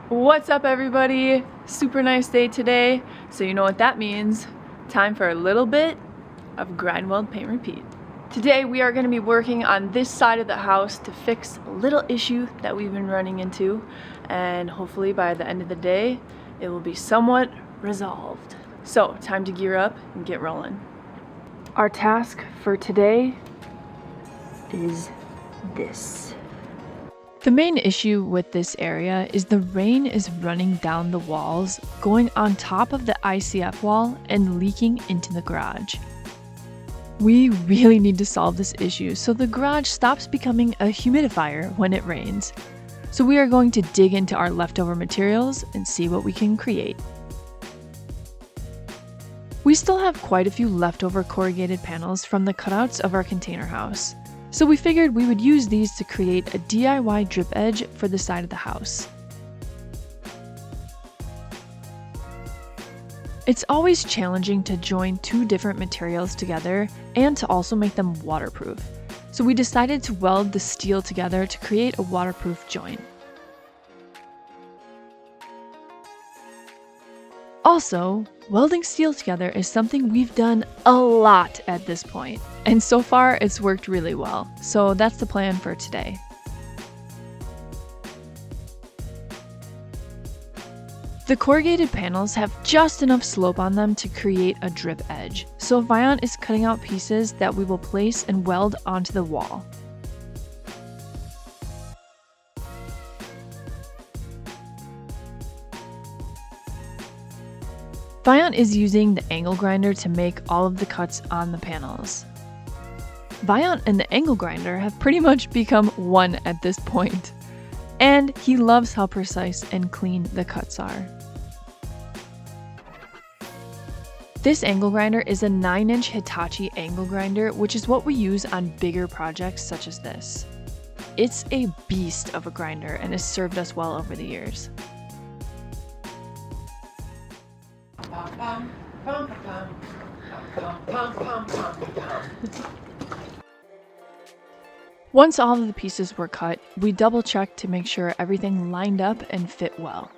What's up, everybody? Super nice day today. So you know what that means. Time for a little bit of grind, weld, paint, repeat. Today we are going to be working on this side of the house to fix a little issue that we've been running into, and hopefully by the end of the day it will be somewhat resolved. So time to gear up and get rolling. Our task for today is this. The main issue with this area is the rain is running down the walls, going on top of the ICF wall and leaking into the garage. We really need to solve this issue so the garage stops becoming a humidifier when it rains. So we are going to dig into our leftover materials and see what we can create. We still have quite a few leftover corrugated panels from the cutouts of our container house. So we figured we would use these to create a DIY drip edge for the side of the house. It's always challenging to join two different materials together and to also make them waterproof. So we decided to weld the steel together to create a waterproof joint. Also, welding steel together is something we've done a lot at this point, and so far it's worked really well, so that's the plan for today. The corrugated panels have just enough slope on them to create a drip edge, so Vion is cutting out pieces that we will place and weld onto the wall. Vion is using the angle grinder to make all of the cuts on the panels. Vion and the angle grinder have pretty much become one at this point, and he loves how precise and clean the cuts are. This angle grinder is a 9-inch Hitachi angle grinder, which is what we use on bigger projects such as this. It's a beast of a grinder and has served us well over the years. Once all of the pieces were cut, we double-checked to make sure everything lined up and fit well.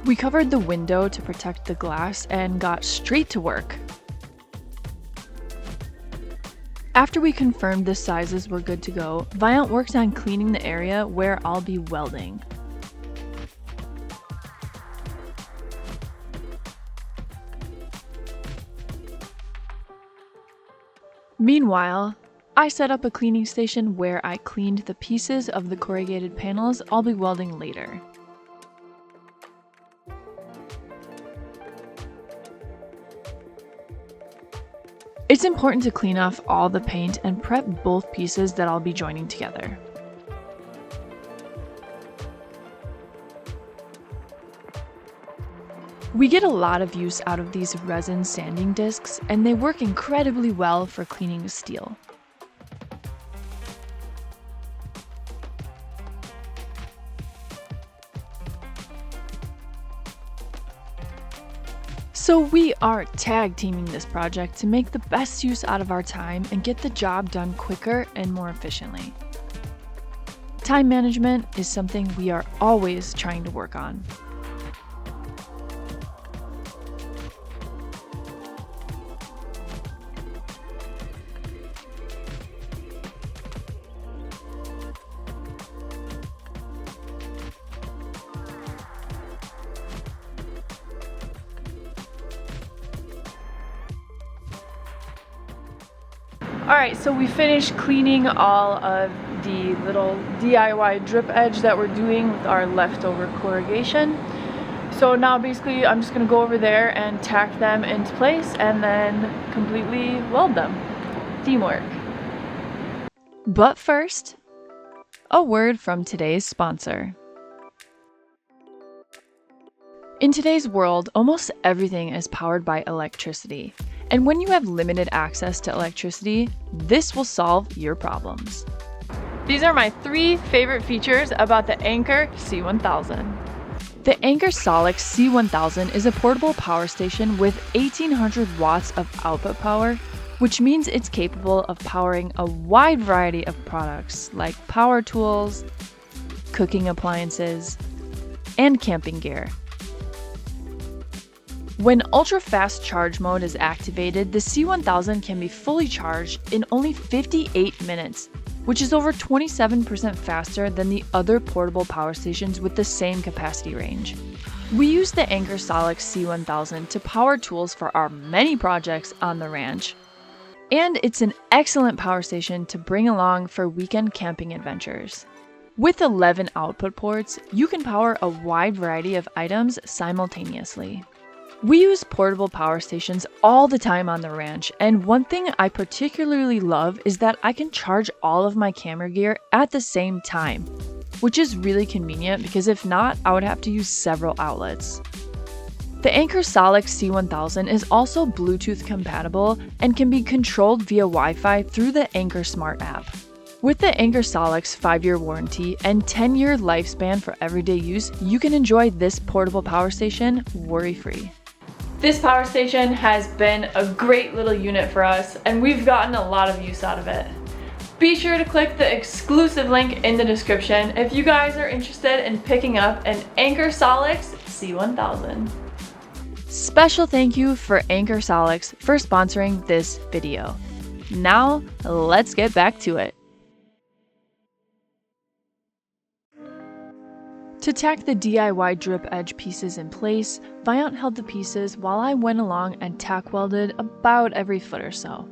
We covered the window to protect the glass and got straight to work. After we confirmed the sizes were good to go, Vion worked on cleaning the area where I'll be welding. Meanwhile, I set up a cleaning station where I cleaned the pieces of the corrugated panels I'll be welding later. It's important to clean off all the paint and prep both pieces that I'll be joining together. We get a lot of use out of these resin sanding discs, and they work incredibly well for cleaning steel. So we are tag teaming this project to make the best use out of our time and get the job done quicker and more efficiently. Time management is something we are always trying to work on. Alright, so we finished cleaning all of the little DIY drip edge that we're doing with our leftover corrugation. So now basically I'm just going to go over there and tack them into place and then completely weld them. Teamwork. But first, a word from today's sponsor. In today's world, almost everything is powered by electricity. And when you have limited access to electricity, this will solve your problems. These are my 3 favorite features about the Anker C1000. The Anker SOLIX C1000 is a portable power station with 1800 watts of output power, which means it's capable of powering a wide variety of products like power tools, cooking appliances, and camping gear. When ultra-fast charge mode is activated, the C1000 can be fully charged in only 58 minutes, which is over 27% faster than the other portable power stations with the same capacity range. We use the Anker SOLIX C1000 to power tools for our many projects on the ranch. And it's an excellent power station to bring along for weekend camping adventures. With 11 output ports, you can power a wide variety of items simultaneously. We use portable power stations all the time on the ranch, and one thing I particularly love is that I can charge all of my camera gear at the same time, which is really convenient because if not, I would have to use several outlets. The Anker SOLIX C1000 is also Bluetooth compatible and can be controlled via Wi-Fi through the Anker Smart app. With the Anker SOLIX 5-year warranty and 10-year lifespan for everyday use, you can enjoy this portable power station worry-free. This power station has been a great little unit for us, and we've gotten a lot of use out of it. Be sure to click the exclusive link in the description if you guys are interested in picking up an Anker SOLIX C1000. Special thank you for Anker SOLIX for sponsoring this video. Now, let's get back to it. To tack the DIY drip edge pieces in place, Viant held the pieces while I went along and tack welded about every foot or so.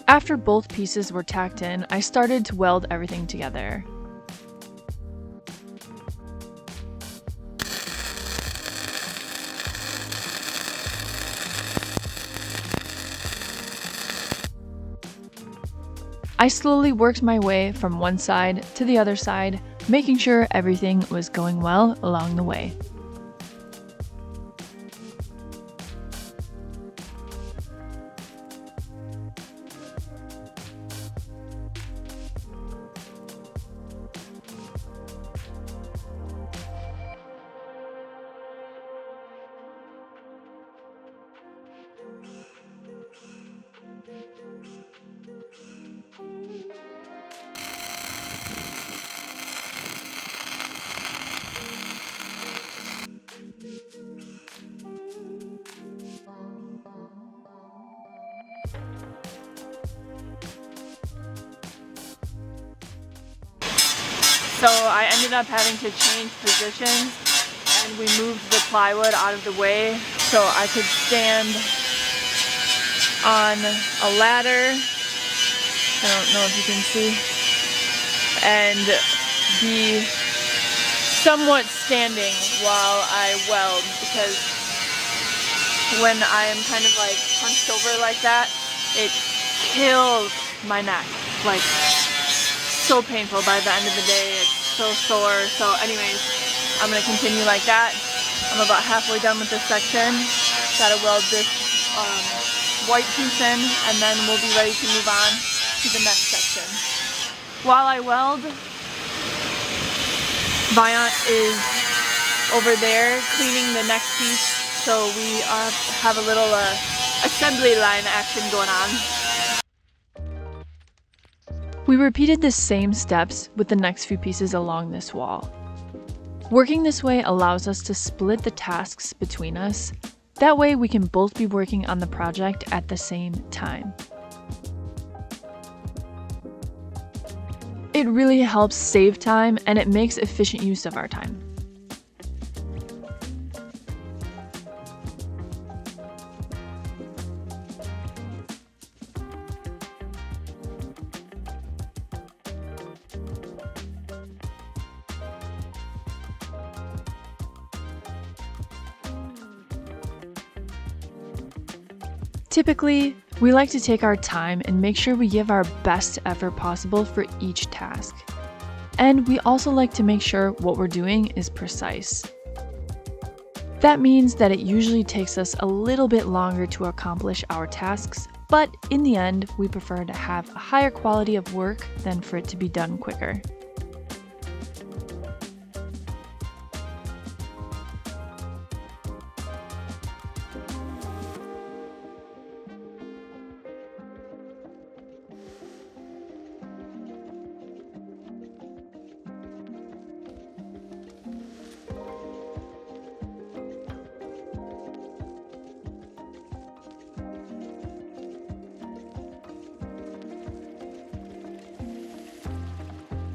After both pieces were tacked in, I started to weld everything together. I slowly worked my way from one side to the other side, making sure everything was going well along the way. So I ended up having to change positions, and we moved the plywood out of the way so I could stand on a ladder, I don't know if you can see, and be somewhat standing while I weld, because when I am kind of like hunched over like that, it kills my neck. Like, so painful by the end of the day. It's so sore. So anyways, I'm gonna continue like that. I'm about halfway done with this section. Gotta weld this white piece in, and then we'll be ready to move on to the next section. While I weld, Viant is over there cleaning the next piece, so we have a little assembly line action going on. We repeated the same steps with the next few pieces along this wall. Working this way allows us to split the tasks between us. That way we can both be working on the project at the same time. It really helps save time, and it makes efficient use of our time. Typically, We like to take our time and make sure we give our best effort possible for each task. And we also like to make sure what we're doing is precise. That means that it usually takes us a little bit longer to accomplish our tasks, but in the end, we prefer to have a higher quality of work than for it to be done quicker.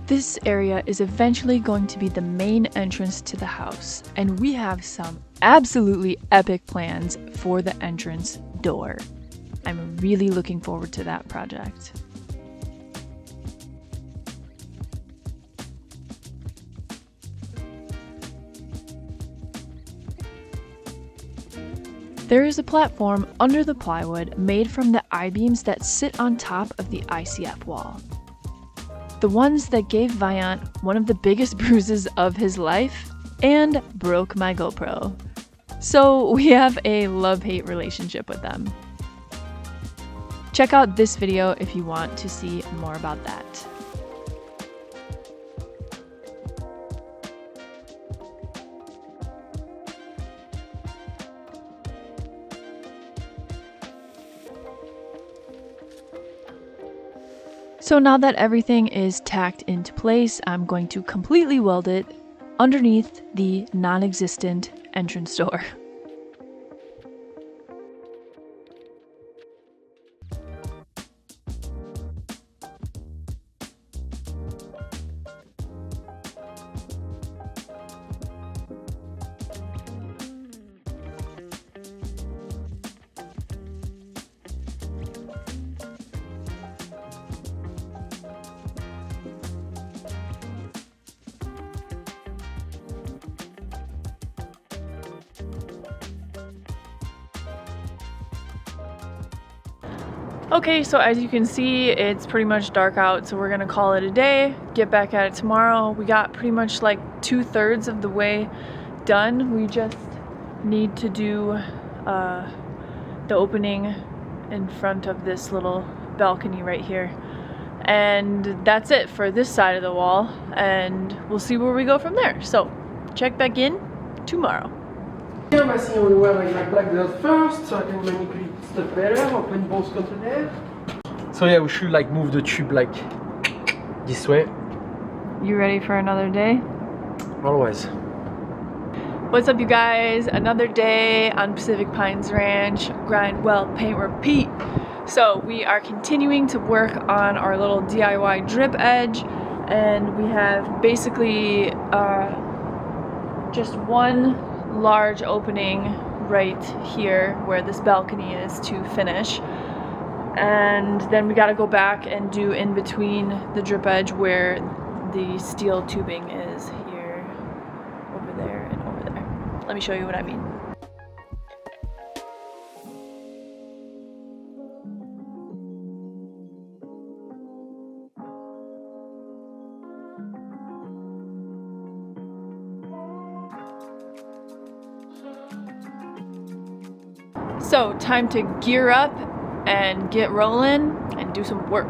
This area is eventually going to be the main entrance to the house, and we have some absolutely epic plans for the entrance door. I'm really looking forward to that project. There is a platform under the plywood made from the I-beams that sit on top of the ICF wall. The ones that gave Viant one of the biggest bruises of his life and broke my GoPro. So we have a love-hate relationship with them. Check out this video if you want to see more about that. So now that everything is tacked into place, I'm going to completely weld it underneath the non-existent entrance door. Okay, so as you can see, it's pretty much dark out, so we're gonna call it a day, get back at it tomorrow. We got pretty much like 2/3 of the way done. We just need to do the opening in front of this little balcony right here. And that's it for this side of the wall, and we'll see where we go from there. So check back in tomorrow. On va essayer on avec la plaque de first, so I can manipulate stuff better, open both containers. So yeah, we should like move the tube like this way. You ready for another day? Always. What's up, you guys? Another day on Pacific Pines Ranch, grind, weld, paint, repeat. So we are continuing to work on our little DIY drip edge, and we have basically just one large opening right here where this balcony is to finish, and then we got to go back and do in between the drip edge where the steel tubing is here, over there, and over there. Let me show you what I mean. So, time to gear up and get rolling and do some work.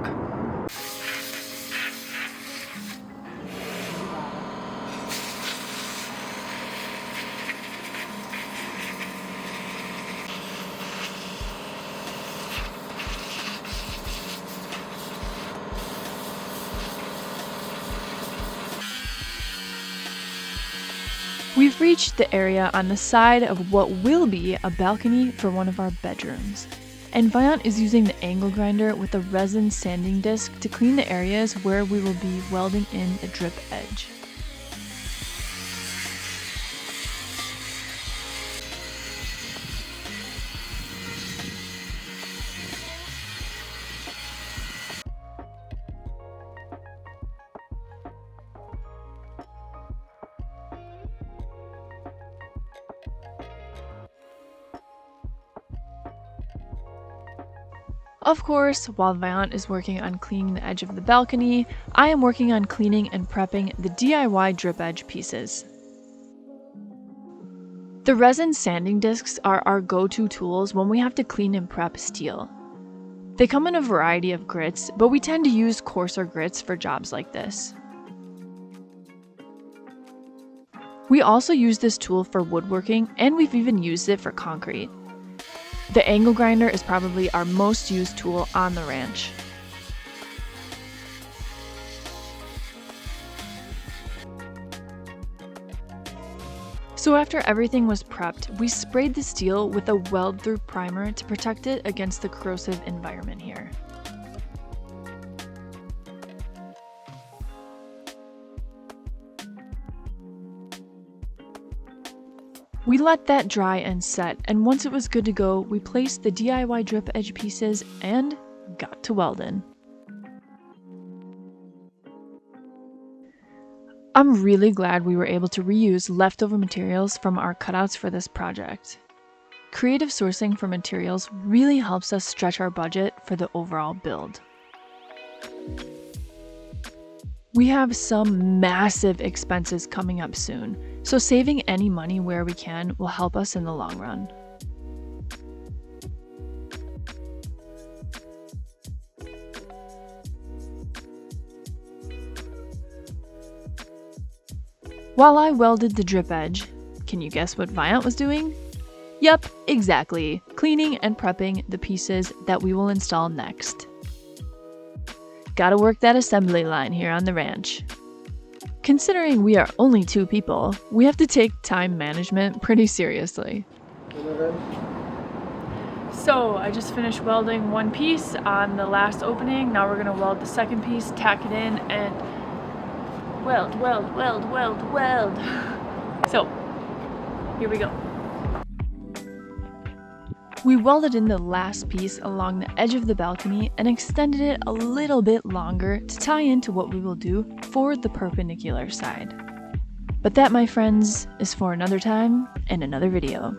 We've reached the area on the side of what will be a balcony for one of our bedrooms. And Viant is using the angle grinder with a resin sanding disc to clean the areas where we will be welding in the drip edge. Of course, while Viant is working on cleaning the edge of the balcony, I am working on cleaning and prepping the DIY drip edge pieces. The resin sanding discs are our go-to tools when we have to clean and prep steel. They come in a variety of grits, but we tend to use coarser grits for jobs like this. We also use this tool for woodworking, and we've even used it for concrete. The angle grinder is probably our most used tool on the ranch. So after everything was prepped, we sprayed the steel with a weld-through primer to protect it against the corrosive environment here. We let that dry and set, and once it was good to go, we placed the DIY drip edge pieces and got to welding. I'm really glad we were able to reuse leftover materials from our cutouts for this project. Creative sourcing for materials really helps us stretch our budget for the overall build. We have some massive expenses coming up soon, so saving any money where we can will help us in the long run. While I welded the drip edge, can you guess what Viant was doing? Yep, exactly, cleaning and prepping the pieces that we will install next. Gotta work that assembly line here on the ranch. Considering we are only 2 people, we have to take time management pretty seriously. So I just finished welding one piece on the last opening. Now we're gonna weld the second piece, tack it in, and weld, weld, weld, weld, weld. So, here we go. We welded in the last piece along the edge of the balcony and extended it a little bit longer to tie into what we will do for the perpendicular side. But that, my friends, is for another time and another video.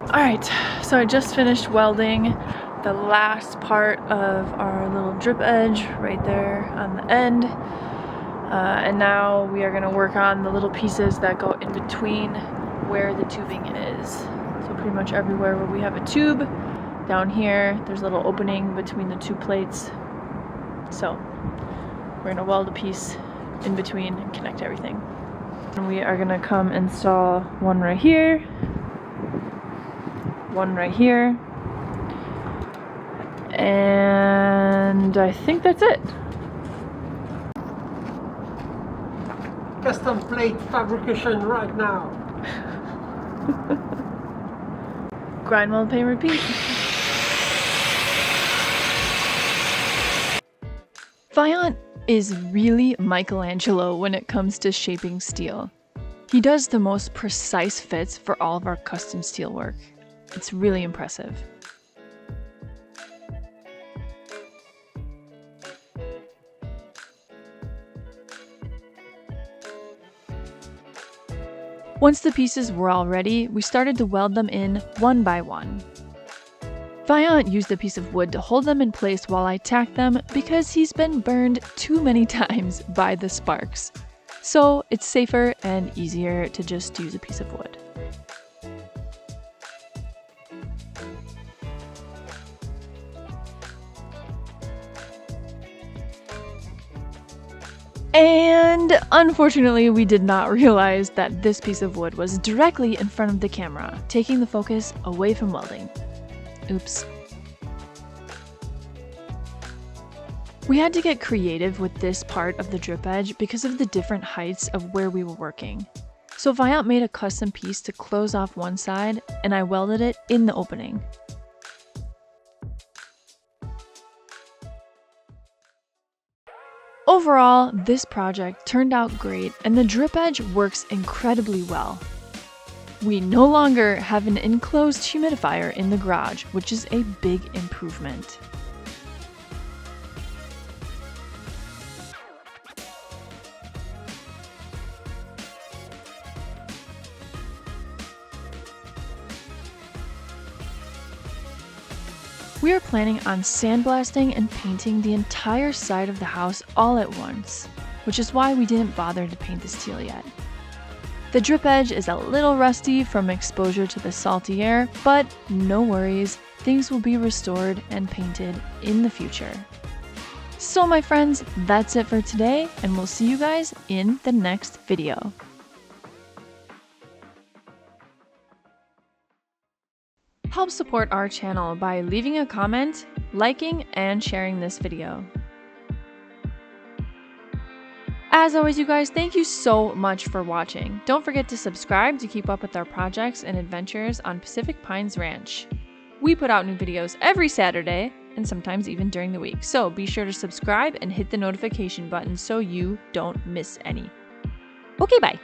Alright, so I just finished welding the last part of our little drip edge right there on the end. And now we are going to work on the little pieces that go in between where the tubing is. So pretty much everywhere where we have a tube, down here there's a little opening between the 2 plates. So we're going to weld a piece in between and connect everything. And we are going to come install one right here, one right here, and I think that's it. Custom plate fabrication right now. Grind, weld, paint, repeat. Viant is really Michelangelo when it comes to shaping steel. He does the most precise fits for all of our custom steel work. It's really impressive. Once the pieces were all ready, we started to weld them in one by one. Viant used a piece of wood to hold them in place while I tacked them because he's been burned too many times by the sparks. So it's safer and easier to just use a piece of wood. And unfortunately, we did not realize that this piece of wood was directly in front of the camera, taking the focus away from welding. Oops. We had to get creative with this part of the drip edge because of the different heights of where we were working. So Viant made a custom piece to close off one side, and I welded it in the opening. Overall, this project turned out great and the drip edge works incredibly well. We no longer have an enclosed humidifier in the garage, which is a big improvement. We are planning on sandblasting and painting the entire side of the house all at once, which is why we didn't bother to paint this teal yet. The drip edge is a little rusty from exposure to the salty air, but no worries, things will be restored and painted in the future. So my friends, that's it for today, and we'll see you guys in the next video. Help support our channel by leaving a comment, liking, and sharing this video. As always, you guys, thank you so much for watching. Don't forget to subscribe to keep up with our projects and adventures on Pacific Pines Ranch. We put out new videos every Saturday, and sometimes even during the week, so be sure to subscribe and hit the notification button so you don't miss any. Okay, bye!